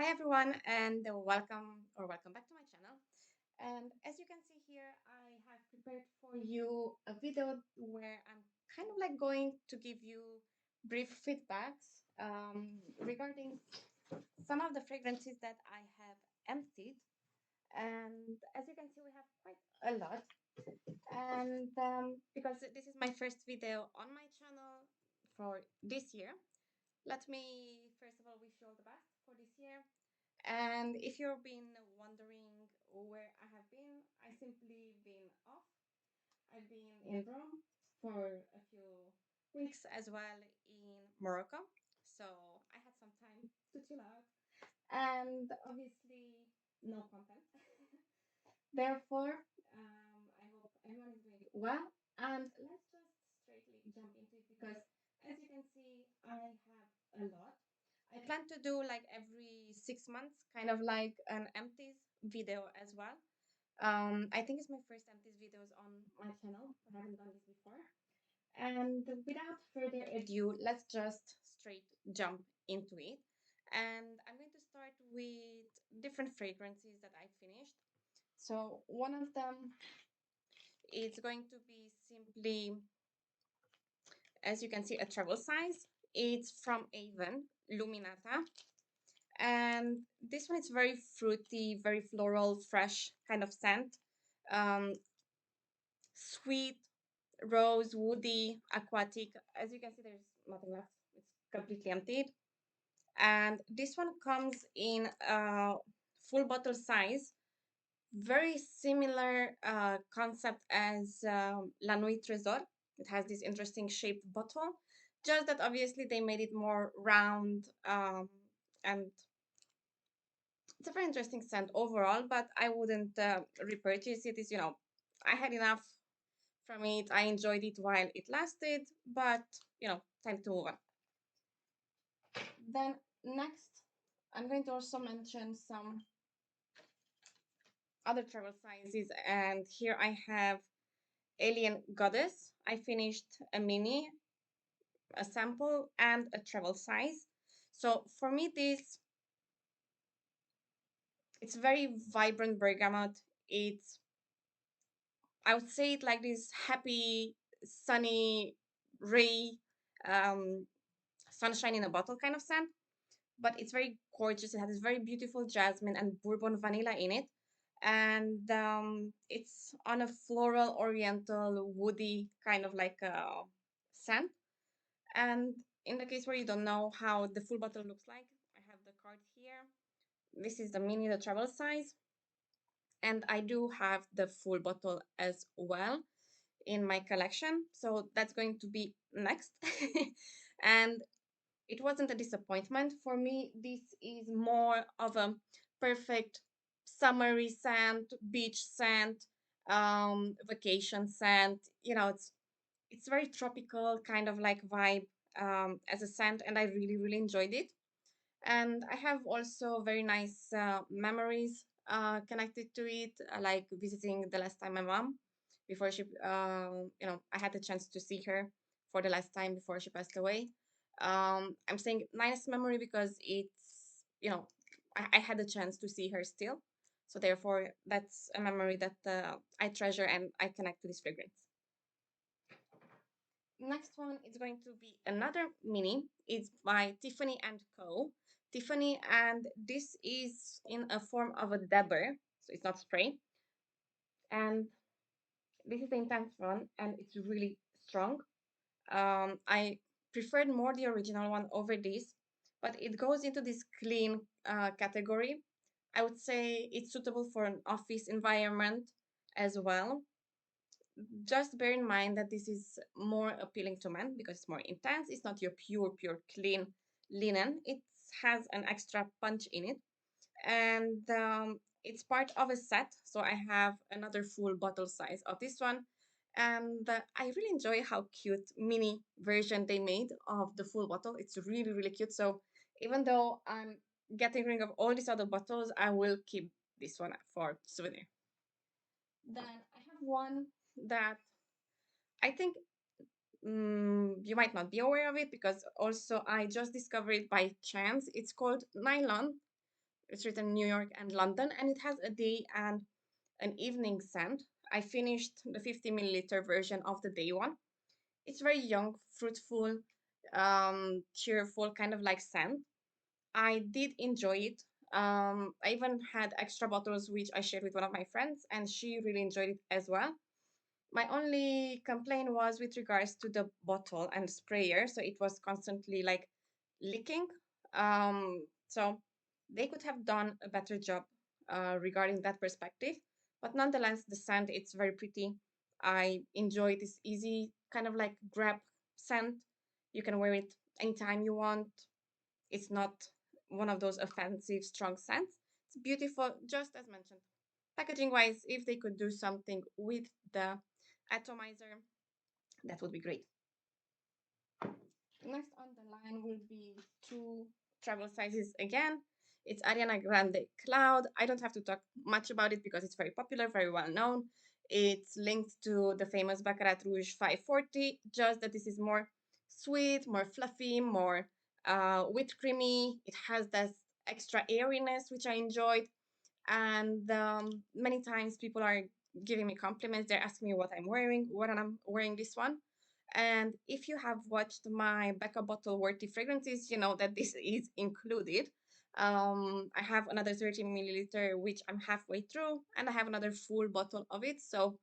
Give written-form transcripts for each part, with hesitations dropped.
Hi everyone, and welcome back to my channel. And as you can see here, I have prepared for you a video where I'm kind of like going to give you brief feedbacks regarding some of the fragrances that I have emptied. And as you can see, we have quite a lot. And because this is my first video on my channel for this year, let me first of all wish you all the best for this year. And if you've been wondering where I have been, I simply been off. I've been in Rome for a few weeks as well in Morocco. So I had some time to chill out. And obviously, no content. Therefore, I hope everyone is doing well. And let's just straightly jump into it because, as you can see, I have a lot. I plan to do like every 6 months, kind of like an empties video as well. I think it's my first empties videos on my channel. I haven't done this before. And without further ado, let's just straight jump into it. And I'm going to start with different fragrances that I finished. So one of them is going to be simply, as you can see, a travel size. It's from Avon, Luminata. And this one is very fruity, very floral, fresh kind of scent. Um, Sweet, rose, woody, aquatic. As you can see, there's nothing left. It's completely emptied. And this one comes in a full bottle size, very similar concept as La Nuit Trésor. It has this interesting shaped bottle, just that obviously they made it more round, and it's a very interesting scent overall, but I wouldn't repurchase it. Is I had enough from it. I enjoyed it while it lasted, but time to move on. Then next, I'm going to also mention some other travel sizes, and here I have Alien Goddess. I finished a mini, a sample, and a travel size. So for me, it's very vibrant bergamot. It's, I would say it like this happy, sunny ray, um, sunshine in a bottle kind of scent. But it's very gorgeous. It has this very beautiful jasmine and bourbon vanilla in it. And it's on a floral, oriental, woody kind of like a scent. And in the case where you don't know how the full bottle looks like, I have the card here. This is the mini, the travel size. And I do have the full bottle as well in my collection. So that's going to be next. And it wasn't a disappointment for me. This is more of a perfect summery scent, beach scent, vacation scent. It's very tropical kind of like vibe as a scent, and I really really enjoyed it. And I have also very nice memories connected to it, like visiting the last time my mom before she, I had the chance to see her for the last time before she passed away. I'm saying nice memory because it's, I had the chance to see her still. So therefore, that's a memory that I treasure and I connect to this fragrance. Next one is going to be another mini. It's by Tiffany and Co. Tiffany, and this is in a form of a dabber, so it's not spray. And this is the intense one, and it's really strong. I preferred more the original one over this, but it goes into this clean category. I would say it's suitable for an office environment as well. Just bear in mind that this is more appealing to men because it's more intense. It's not your pure clean linen. It has an extra punch in it, and it's part of a set. So I have another full bottle size of this one, and I really enjoy how cute mini version they made of the full bottle. It's really really cute. So even though I'm getting rid of all these other bottles, I will keep this one for souvenir. Then I have one that I think you might not be aware of it because also I just discovered it by chance. It's called Nylon It's written in New York and London, and it has a day and an evening scent. I finished the 50 milliliter version of the day one. It's very young, fruitful, cheerful, kind of like scent. I did enjoy it. I even had extra bottles which I shared with one of my friends, and she really enjoyed it as well. My only complaint was with regards to the bottle and sprayer, so it was constantly like leaking. So they could have done a better job regarding that perspective. But nonetheless, the scent, it's very pretty. I enjoy this easy kind of like grab scent. You can wear it anytime you want. It's not one of those offensive, strong scents. It's beautiful, just as mentioned. Packaging wise, if they could do something with the atomizer, that would be great. Next on the line will be two travel sizes again. It's Ariana Grande Cloud. I don't have to talk much about it because it's very popular, very well known. It's linked to the famous Baccarat Rouge 540, just that this is more sweet, more fluffy, more whipped creamy. It has this extra airiness, which I enjoyed. And many times people are giving me compliments. They're asking me what I'm wearing, when I'm wearing this one. And if you have watched my Becca bottle worthy fragrances, you know that this is included. I have another 30 milliliter, which I'm halfway through, and I have another full bottle of it. So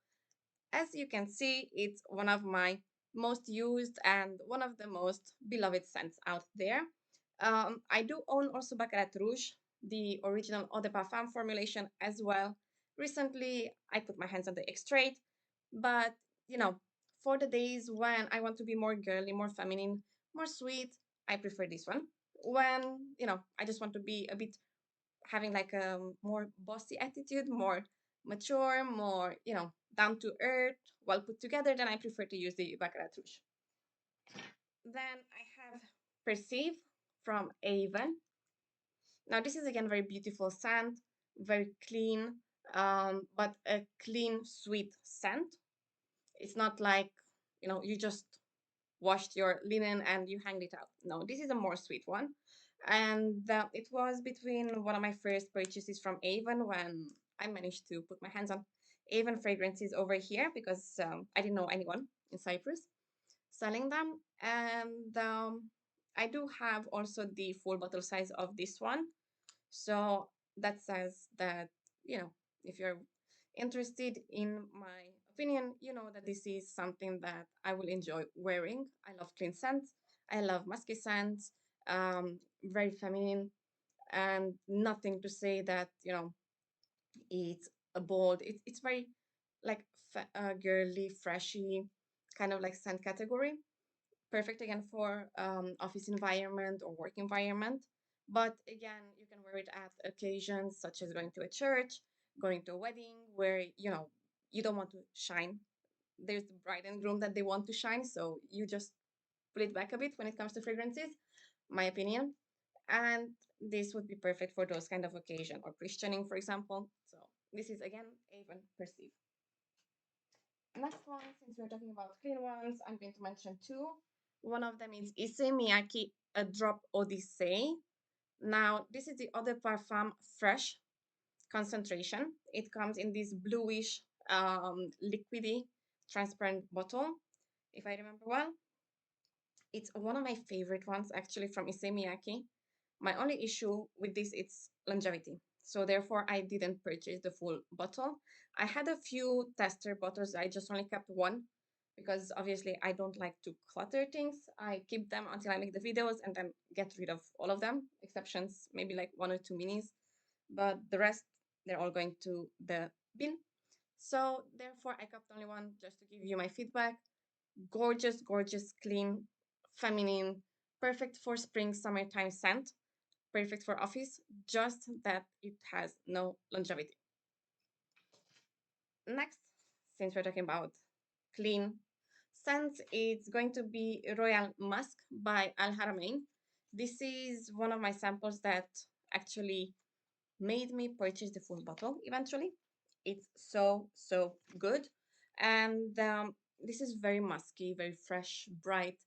as you can see, it's one of my most used and one of the most beloved scents out there. I do own also Baccarat Rouge, the original Eau de Parfum formulation as well. Recently, I put my hands on the extrait, but you know, for the days when I want to be more girly, more feminine, more sweet, I prefer this one. When, I just want to be a bit having like a more bossy attitude, more mature, more, down to earth, well put together, then I prefer to use the Baccarat Rouge. Then I have Perceive from Avon. Now this is again very beautiful scent, very clean, but a clean, sweet scent. It's not like, you just washed your linen and you hanged it out. No, this is a more sweet one. And it was between one of my first purchases from Avon when I managed to put my hands on Avon fragrances over here because I didn't know anyone in Cyprus selling them. And I do have also the full bottle size of this one. So that says that, if you're interested in my opinion, you know that this is something that I will enjoy wearing. I love clean scents. I love musky scents, very feminine, and nothing to say that, it's a bold, it's very like girly, freshy, kind of like scent category. Perfect again for office environment or work environment. But again, you can wear it at occasions such as going to a church, going to a wedding where, you don't want to shine. There's the bride and groom that they want to shine. So you just pull it back a bit when it comes to fragrances, my opinion. And this would be perfect for those kind of occasion or christening, for example. So this is again Avon Perceive. Next one, since we're talking about clean ones, I'm going to mention two. One of them is Issey Miyake A Drop Odyssey. Now, this is the Eau de Parfum Fresh concentration. It comes in this bluish, liquidy, transparent bottle, if I remember well. It's one of my favorite ones, actually, from Issey Miyake. My only issue with this is longevity. So therefore, I didn't purchase the full bottle. I had a few tester bottles. I just only kept one because obviously I don't like to clutter things. I keep them until I make the videos and then get rid of all of them, exceptions, maybe like one or two minis. But the rest, they're all going to the bin. So therefore, I kept only one just to give you my feedback. Gorgeous, gorgeous, clean, feminine, perfect for spring, summertime scent, perfect for office, just that it has no longevity. Next, since we're talking about clean scents, it's going to be Royal Musk by Al Haramain. This is one of my samples that actually made me purchase the full bottle eventually. It's so, so good. And this is very musky, very fresh, bright,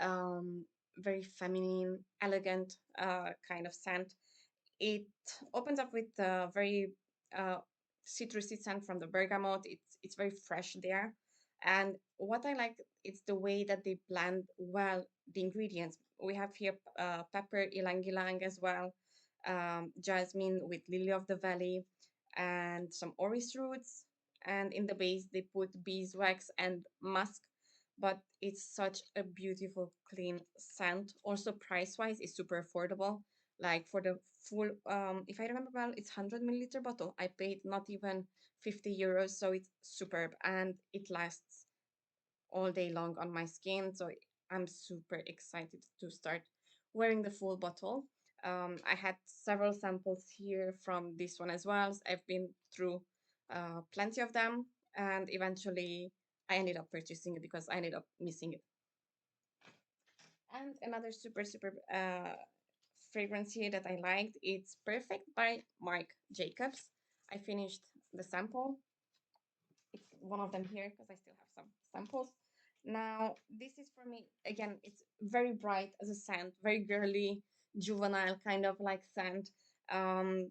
very feminine, elegant kind of scent. It opens up with a very uh, citrusy scent from the bergamot. It's very fresh there, and what I like is the way that they blend well the ingredients. We have here pepper ylang ylang as well, jasmine with lily of the valley, and some orris roots. And in the base they put beeswax and musk, but it's such a beautiful clean scent. Also price wise it's super affordable, like for the full if I remember well, it's 100 milliliter bottle. I paid not even 50 euros, so it's superb and it lasts all day long on my skin. So I'm super excited to start wearing the full bottle. I had several samples here from this one as well. I've been through plenty of them, and eventually I ended up purchasing it because I ended up missing it. And another super fragrance here that I liked, it's Perfect by Marc Jacobs. I finished the sample. It's one of them here because I still have some samples. Now, this is for me, again, it's very bright as a scent, very girly, juvenile kind of like scent. Um,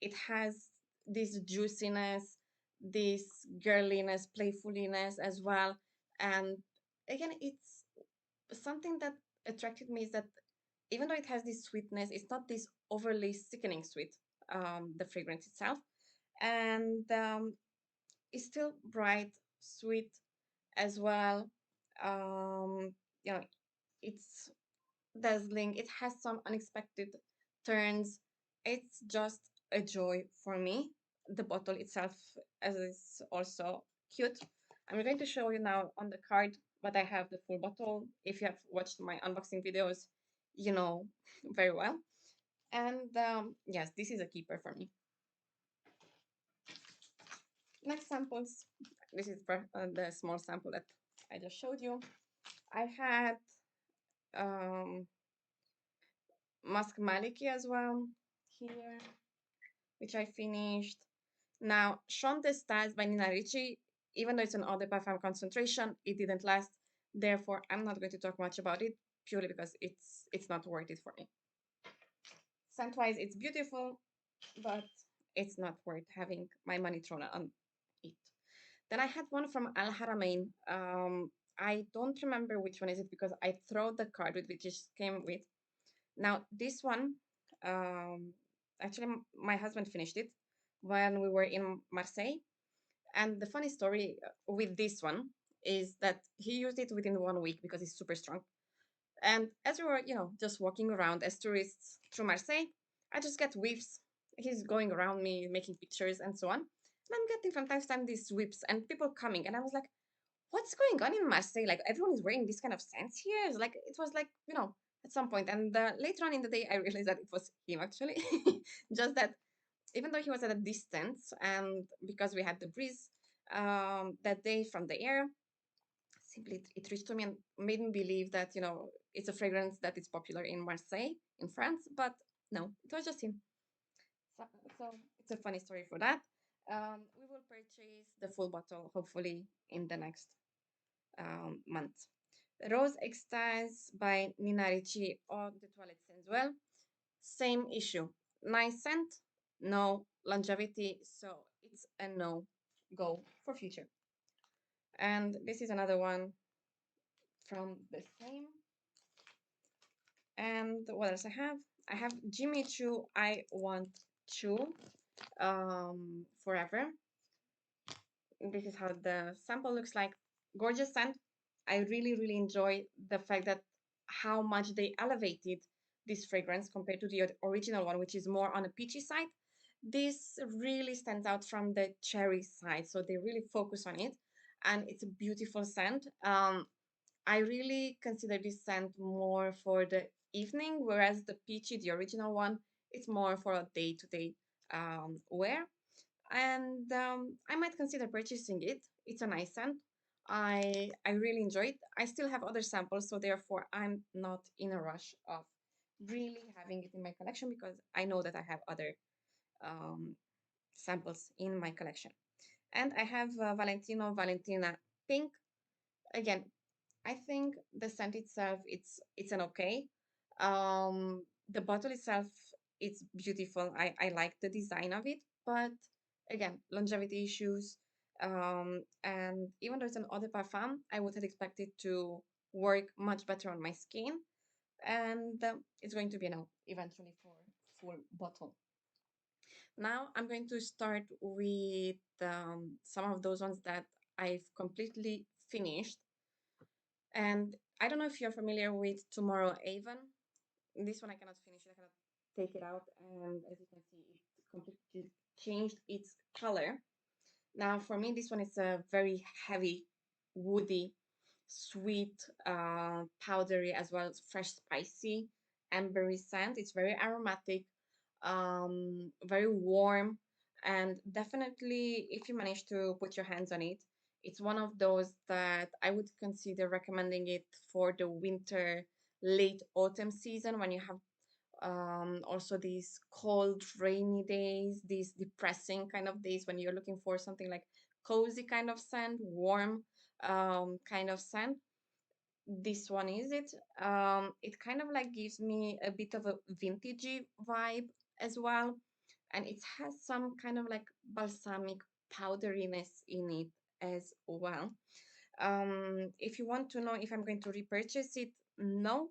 it has this juiciness, this girliness, playfulness as well. And again, it's something that attracted me is that even though it has this sweetness, it's not this overly sickening sweet, the fragrance itself. And it's still bright, sweet as well. Um, you know, it's dazzling. It has some unexpected turns. It's just a joy for me. The bottle itself as is also cute. I'm going to show you now on the card, but I have the full bottle. If you have watched my unboxing videos, you know very well. And yes, this is a keeper for me. Next samples. This is the small sample that I just showed you. I had um, Musk Maliki as well here, which I finished. Now, Chant de Stars by Nina Ricci, even though it's an eau de parfum concentration, it didn't last. Therefore, I'm not going to talk much about it purely because it's not worth it for me. Scent-wise, it's beautiful, but it's not worth having my money thrown on it. Then I had one from Al Haramain. I don't remember which one is it because I throw the card with which it came with. Now this one, um, actually my husband finished it when we were in Marseille. And the funny story with this one is that he used it within 1 week because it's super strong. And as we were, just walking around as tourists through Marseille, I just get whiffs. He's going around me, making pictures and so on. And I'm getting from time to time these whips and people coming. And I was like, what's going on in Marseille? Like everyone is wearing this kind of scents here. It's like it was like, at some point. And later on in the day, I realized that it was him actually. Just that even though he was at a distance and because we had the breeze that day from the air, simply it reached to me and made me believe that it's a fragrance that is popular in Marseille in France, but no, it was just him. So it's a funny story for that. We will purchase the full bottle hopefully in the next month. Rose Extase by Nina Ricci or the Toilette Sensuelle, same issue. Nice scent, no longevity, so it's a no go for future. And this is another one from the same. And what else I have? I have Jimmy Choo I Want Choo Forever. This is how the sample looks like. Gorgeous scent. I really enjoy the fact that how much they elevated this fragrance compared to the original one, which is more on a peachy side. This really stands out from the cherry side, so they really focus on it, and it's a beautiful scent. I really consider this scent more for the evening, whereas the peachy, the original one, it's more for a day-to-day wear. And I might consider purchasing it. It's a nice scent. I really enjoy it. I still have other samples, so therefore I'm not in a rush of really having it in my collection because I know that I have other um, samples in my collection. And I have Valentino Valentina Pink. Again, I think the scent itself, it's an okay. The bottle itself it's beautiful. I like the design of it, but again, longevity issues. And even though it's an eau de parfum, I would have expected to work much better on my skin. And it's going to be now eventually for full bottle. Now I'm going to start with some of those ones that I've completely finished. And I don't know if you're familiar with Tomorrow Avon. This one I cannot finish it. I cannot take it out. And as you can see, it completely changed its color. Now, for me, this one is a very heavy, woody, sweet, powdery, as well as fresh, spicy, ambery scent. It's very aromatic, very warm, and definitely, if you manage to put your hands on it, it's one of those that I would consider recommending it for the winter, late autumn season when you have also these cold, rainy days, these depressing kind of days when you're looking for something like cozy kind of scent, warm kind of scent. This one is it. It kind of like gives me a bit of a vintagey vibe as well, and it has some kind of like balsamic powderiness in it as well. If you want to know if I'm going to repurchase it, no,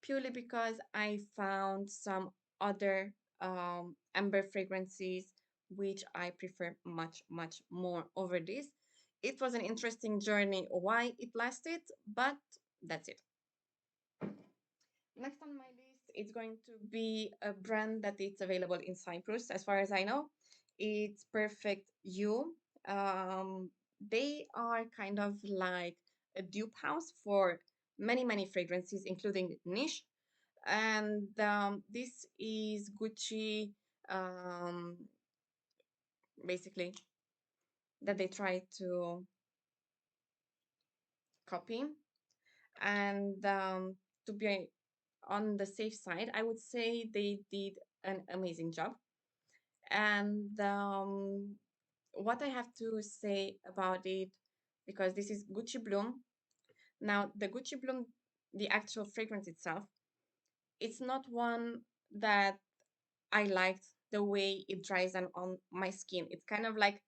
purely because I found some other amber fragrances which I prefer much, much more over this. It was an interesting journey why it lasted, but that's it. Next on my list, it's going to be a brand that it's available in Cyprus, as far as I know. It's Perfect You. They are kind of like a dupe house for many, many fragrances, including niche. And this is Gucci, um, basically, that they try to copy. And to be on the safe side, I would say they did an amazing job. And what I have to say about it, because this is Gucci Bloom. Now, the Gucci Bloom, the actual fragrance itself, it's not one that I liked the way it dries on my skin. It's kind of like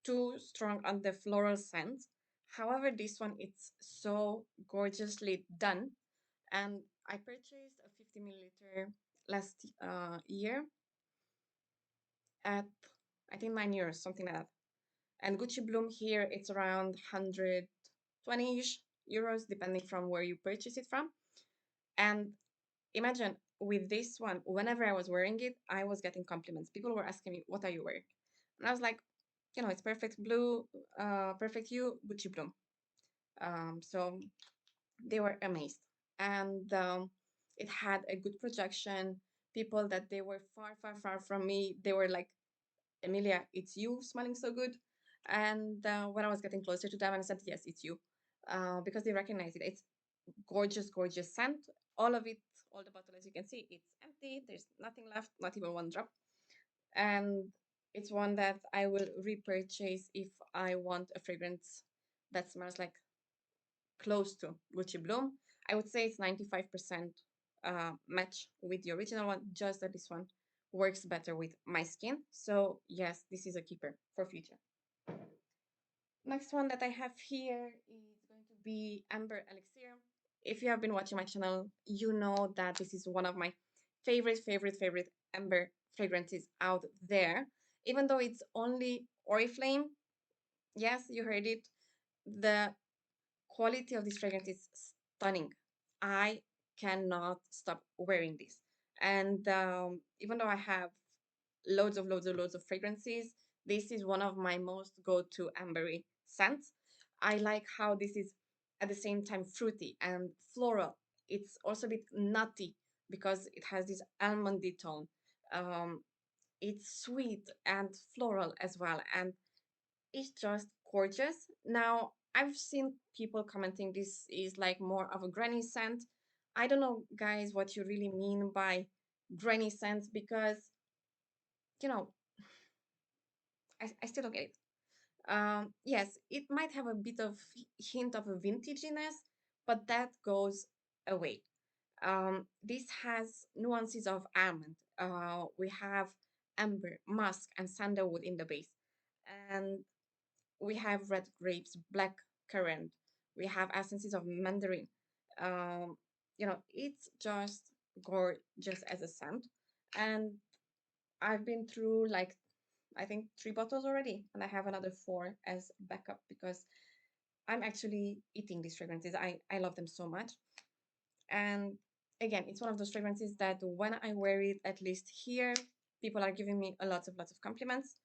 too strong on the floral scent. However, this one, it's so gorgeously done. And I purchased a 50 milliliter last year at, I think, €9, something like that. And Gucci Bloom here, it's around 120-ish euros, depending from where you purchase it from. And imagine with this one, whenever I was wearing it, I was getting compliments. People were asking me, what are you wearing? And I was like, it's perfect blue, perfect you, Gucci Bloom. So they were amazed. And it had a good projection. People that they were far, far, far from me, they were like, Emilia, it's you smelling so good. And when I was getting closer to them, and I said, yes, it's you. Because they recognize it. It's gorgeous, gorgeous scent. All of it, all the bottle, as you can see, it's empty. There's nothing left, not even one drop. And it's one that I will repurchase if I want a fragrance that smells like close to Gucci Bloom. I would say it's 95% match with the original one, just that this one works better with my skin. So yes, this is a keeper for future. Next one that I have here is going to be Amber Elixir. If you have been watching my channel, you know that this is one of my favorite, favorite, favorite amber fragrances out there. Even though it's only Oriflame, yes, you heard it, the quality of this fragrance is stunning. I cannot stop wearing this. And even though I have loads of fragrances, this is one of my most go-to ambery scents. I like how this is at the same time fruity and floral. It's also a bit nutty because it has this almondy tone. Um, it's sweet and floral as well. And it's just gorgeous. Now, I've seen people commenting this is like more of a granny scent. I don't know, guys, what you really mean by granny scent because, you know, I still don't get it. Yes, it might have a bit of hint of a vintaginess, but that goes away. This has nuances of almond. We have amber, musk, and sandalwood in the base. And we have red grapes, black currant. We have essences of mandarin. Um, it's just gorgeous as a scent. And I've been through like I think 3 bottles already, and I have another four as backup because I'm actually eating these fragrances. I love them so much. And again, it's one of those fragrances that when I wear it, at least here, people are giving me a lots of compliments.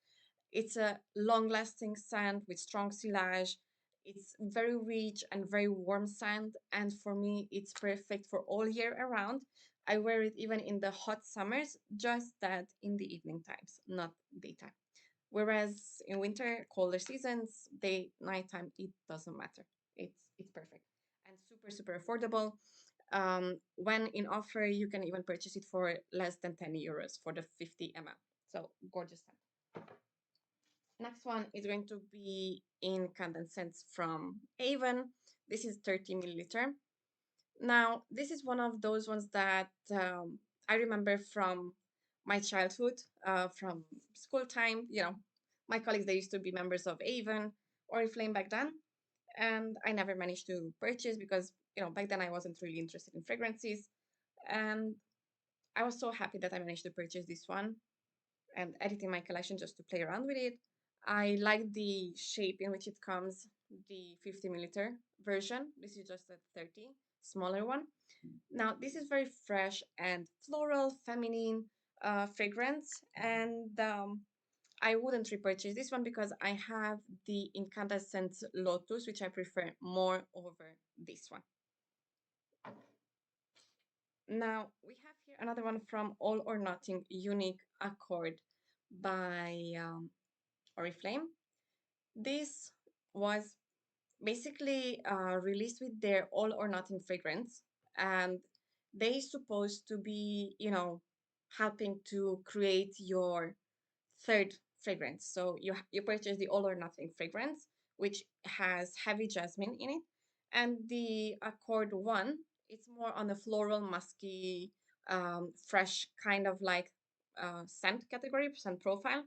It's a long lasting scent with strong silage. It's very rich and very warm scent. And for me, it's perfect for all year around. I wear it even in the hot summers, just that in the evening times, not daytime. Whereas in winter, colder seasons, day, nighttime, it doesn't matter. It's perfect and super affordable. When in offer, you can even purchase it for less than 10 euros for the 50 ml. So gorgeous scent. Next one is going to be incandescents from Avon. This is 30 milliliter. Now, this is one of those ones that I remember from my childhood, from school time. My colleagues, they used to be members of Avon or Flame back then. And I never managed to purchase because, back then I wasn't really interested in fragrances. And I was so happy that I managed to purchase this one and add it in my collection just to play around with it. I like the shape in which it comes, the 50 milliliter version. This is just a 30, smaller one. Now, this is very fresh and floral, feminine fragrance. And I wouldn't repurchase this one because I have the Incandescent Lotus, which I prefer more over this one. Now, we have here another one from All or Nothing Unique Accord by Oriflame. This was basically released with their All or Nothing fragrance, and they supposed to be, helping to create your third fragrance. So you purchase the All or Nothing fragrance, which has heavy jasmine in it, and the Accord one, it's more on the floral, musky, fresh kind of like scent category, scent profile.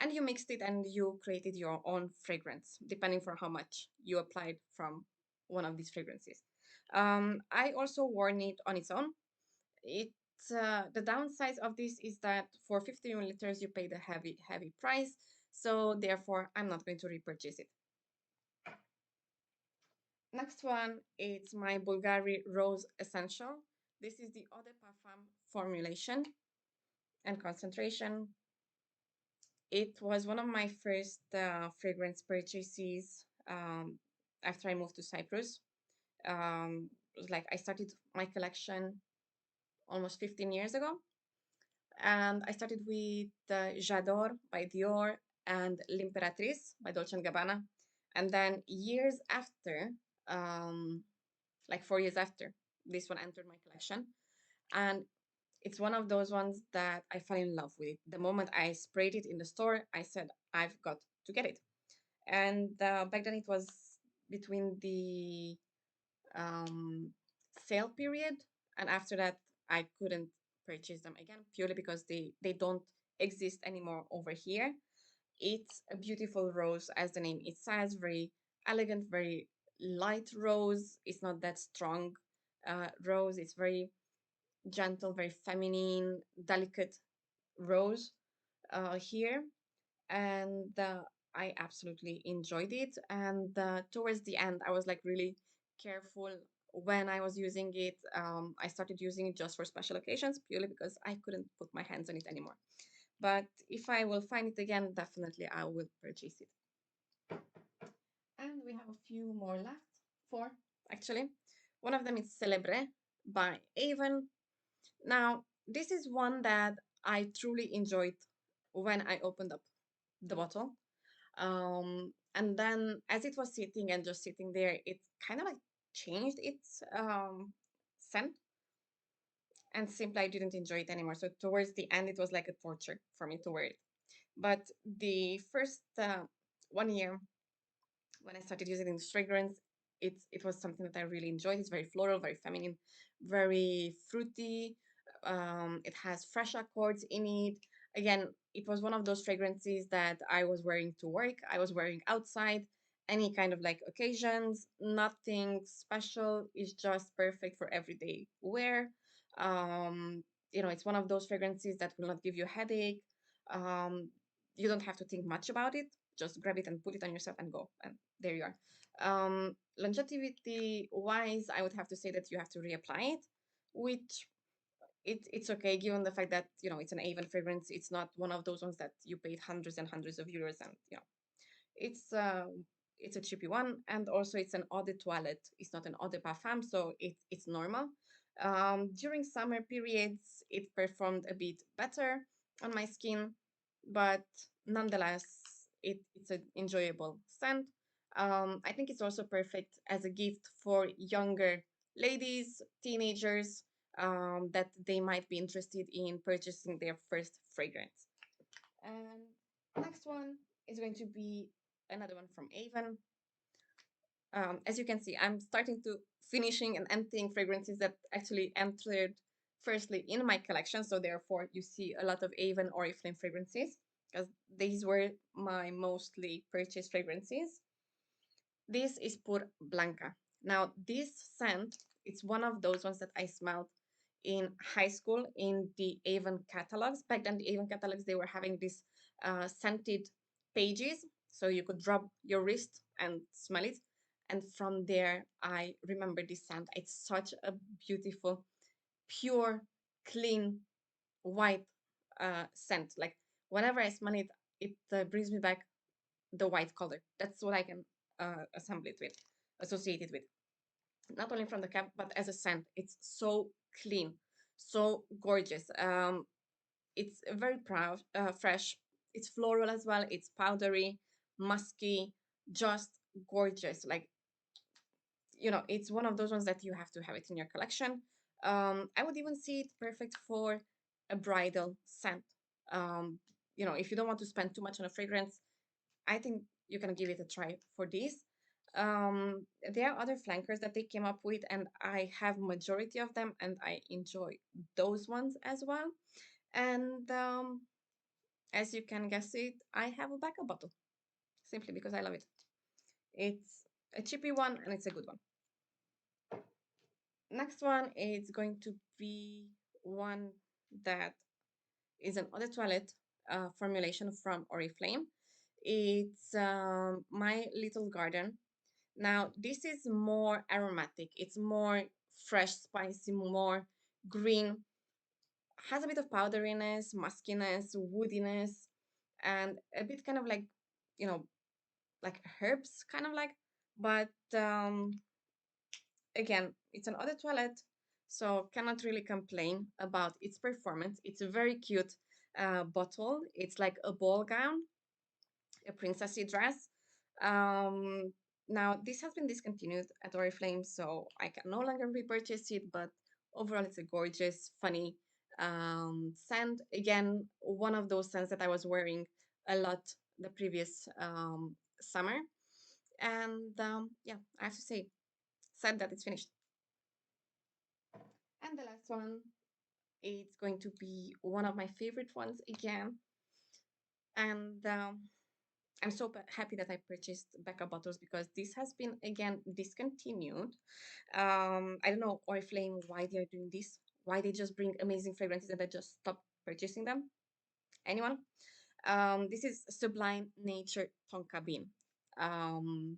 And you mixed it and you created your own fragrance, depending for how much you applied from one of these fragrances. I also worn it on its own. It the downside of this is that for 50 milliliters you pay the heavy price, so therefore I'm not going to repurchase it. Next one, it's my Bulgari Rose Essential. This is the Eau de Parfum formulation and concentration. It was one of my first fragrance purchases after I moved to Cyprus. It was like I started my collection almost 15 years ago. And I started with J'adore by Dior and L'Imperatrice by Dolce & Gabbana. And then years after, like 4 years after, this one entered my collection. And it's one of those ones that I fell in love with. The moment I sprayed it in the store, I said, I've got to get it. And back then it was between the um, sale period, and after that I couldn't purchase them again purely because they don't exist anymore over here. It's a beautiful rose, as the name it says, very elegant, very light rose. It's not that strong rose. It's very gentle, very feminine, delicate rose here. And I absolutely enjoyed it. And towards the end, I was like really careful when I was using it. I started using it just for special occasions purely because I couldn't put my hands on it anymore. But if I will find it again, definitely I will purchase it. And we have a few more left, four actually. One of them is Celebr by Avon. Now, this is one that I truly enjoyed when I opened up the bottle. And then as it was sitting and just sitting there, it kind of like changed its scent, and simply I didn't enjoy it anymore. So towards the end, it was like a torture for me to wear it. But the first 1 year when I started using this fragrance, it was something that I really enjoyed. It's very floral, very feminine, very fruity. It has fresh accords in it. Again, it was one of those fragrances that I was wearing to work. I was wearing outside, any kind of like occasions. Nothing special. It's just perfect for everyday wear. Um, it's one of those fragrances that will not give you a headache. Um, you don't have to think much about it. Just grab it and put it on yourself and go. And there you are. Longevity wise, I would have to say that you have to reapply it, which it's okay given the fact that it's an Avon fragrance. It's not one of those ones that you paid hundreds and hundreds of euros, and it's uh it's a cheapy one, and also it's an eau de toilette. It's not an eau de parfum, so it's normal. During summer periods, it performed a bit better on my skin, but nonetheless, it's an enjoyable scent. I think it's also perfect as a gift for younger ladies, teenagers, that they might be interested in purchasing their first fragrance. And next one is going to be another one from Avon. As you can see, I'm starting to finishing and emptying fragrances that actually entered firstly in my collection. So therefore, you see a lot of Avon Oriflame fragrances because these were my mostly purchased fragrances. This is Pur Blanca. Now, this scent, it's one of those ones that I smelled in high school in the Avon catalogs. Back then, the Avon catalogs, they were having these scented pages. So you could rub your wrist and smell it. And from there, I remember this scent. It's such a beautiful, pure, clean, white scent. Like whenever I smell it, it brings me back the white color. That's what I can assemble it with, associate it with. Not only from the cap, but as a scent. It's so clean, so gorgeous. It's very proud, fresh. It's floral as well. It's powdery, musky, just gorgeous. Like, it's one of those ones that you have to have it in your collection. I would even see it perfect for a bridal scent. If you don't want to spend too much on a fragrance, I think you can give it a try for this. There are other flankers that they came up with, and I have majority of them, and I enjoy those ones as well. And as you can guess it, I have a backup bottle simply because I love it. It's a cheapy one, and it's a good one. Next one is going to be one that is an eau de toilette formulation from Oriflame. It's My Little Garden. Now, this is more aromatic. It's more fresh, spicy, more green. Has a bit of powderiness, muskiness, woodiness, and a bit kind of like, you know, like herbs, kind of like. But again, it's an eau de toilette, so cannot really complain about its performance. It's a very cute bottle. It's like a ball gown, a princessy dress. Um, Now, this has been discontinued at Oriflame, so I can no longer repurchase it, but overall, it's a gorgeous, funny scent. Again, one of those scents that I was wearing a lot the previous summer. And yeah, I have to say, sad that it's finished. And the last one, it's going to be one of my favorite ones again. And I'm so happy that I purchased backup bottles because this has been again discontinued. I don't know Oriflame why they are doing this. Why they just bring amazing fragrances and I just stop purchasing them? Anyone? This is Sublime Nature Tonka Bean. Um,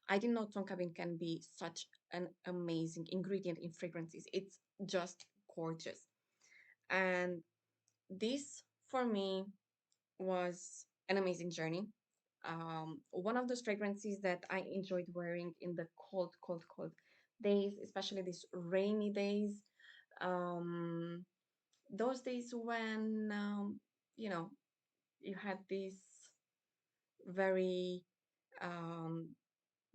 I didn't know tonka bean can be such an amazing ingredient in fragrances. It's just gorgeous. And this for me was an amazing journey. One of those fragrances that I enjoyed wearing in the cold, cold, cold days, especially these rainy days. Um, those days when, you know, you had this very um,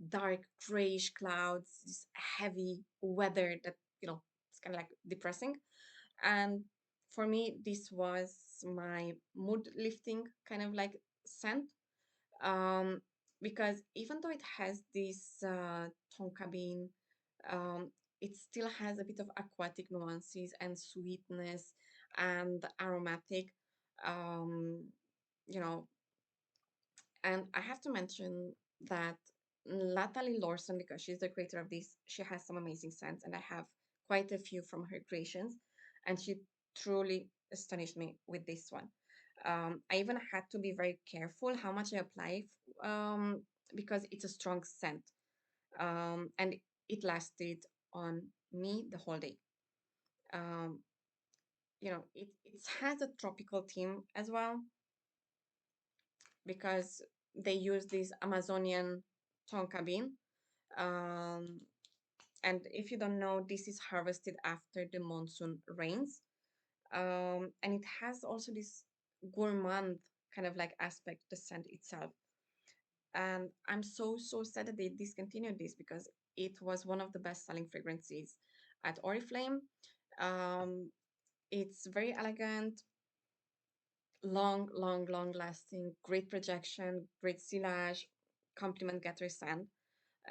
dark grayish clouds, this heavy weather that, it's kind of like depressing. And for me, this was my mood lifting kind of like scent. Um, because even though it has this tonka bean, um, it still has a bit of aquatic nuances and sweetness and aromatic. Um, you know, and I have to mention that Natalie Lawson, because she's the creator of this, she has some amazing scents, and I have quite a few from her creations, and she truly astonished me with this one. I even had to be very careful how much I apply, because it's a strong scent, and it lasted on me the whole day. Um, it has a tropical theme as well because they use this Amazonian tonka bean. Um, and if you don't know, this is harvested after the monsoon rains. And it has also this gourmand kind of like aspect, the scent itself. And I'm so sad that they discontinued this because it was one of the best selling fragrances at Oriflame. Um, it's very elegant, long lasting, great projection, great sillage, compliment getter scent.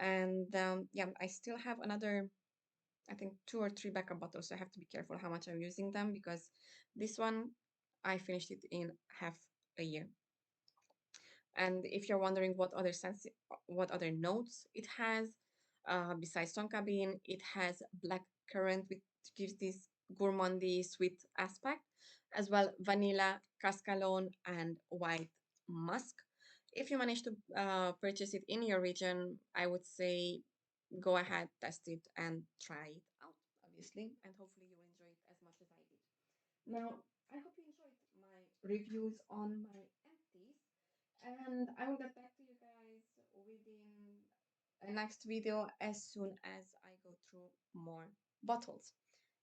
And yeah, I still have another, I think, two or three backup bottles. So I have to be careful how much I'm using them because this one, I finished it in half a year. And if you're wondering what other notes it has, besides tonka bean, it has black currant, which gives this gourmandy sweet aspect, as well vanilla, cascalone, and white musk. If you manage to purchase it in your region, I would say go ahead, test it, and try it out, obviously, and hopefully you will enjoy it as much as I did. Now, I hope you enjoyed my reviews on my empties, and I will get back to you guys within a next video as soon as I go through more bottles.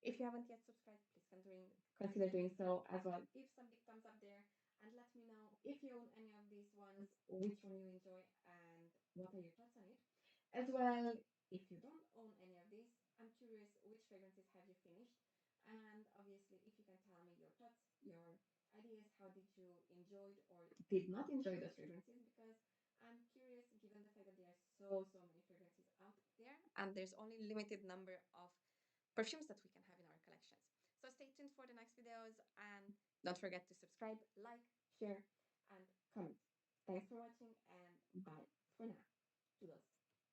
If you haven't yet subscribed, please consider doing so as well. Give some big thumbs up there and let me know if you own any of these ones, which one you enjoy, and what are your thoughts on it. As well, if you don't own any of these, I'm curious which fragrances have you finished, and obviously, if you can tell me your thoughts, your ideas, how did you enjoy or did not enjoy those fragrances? Because I'm curious, given the fact that there are so many fragrances out there, and there's only limited number of perfumes that we can have in our collections. So stay tuned for the next videos, and don't forget to subscribe, like, share, and comment. Thanks for watching, and bye for now. Toodles.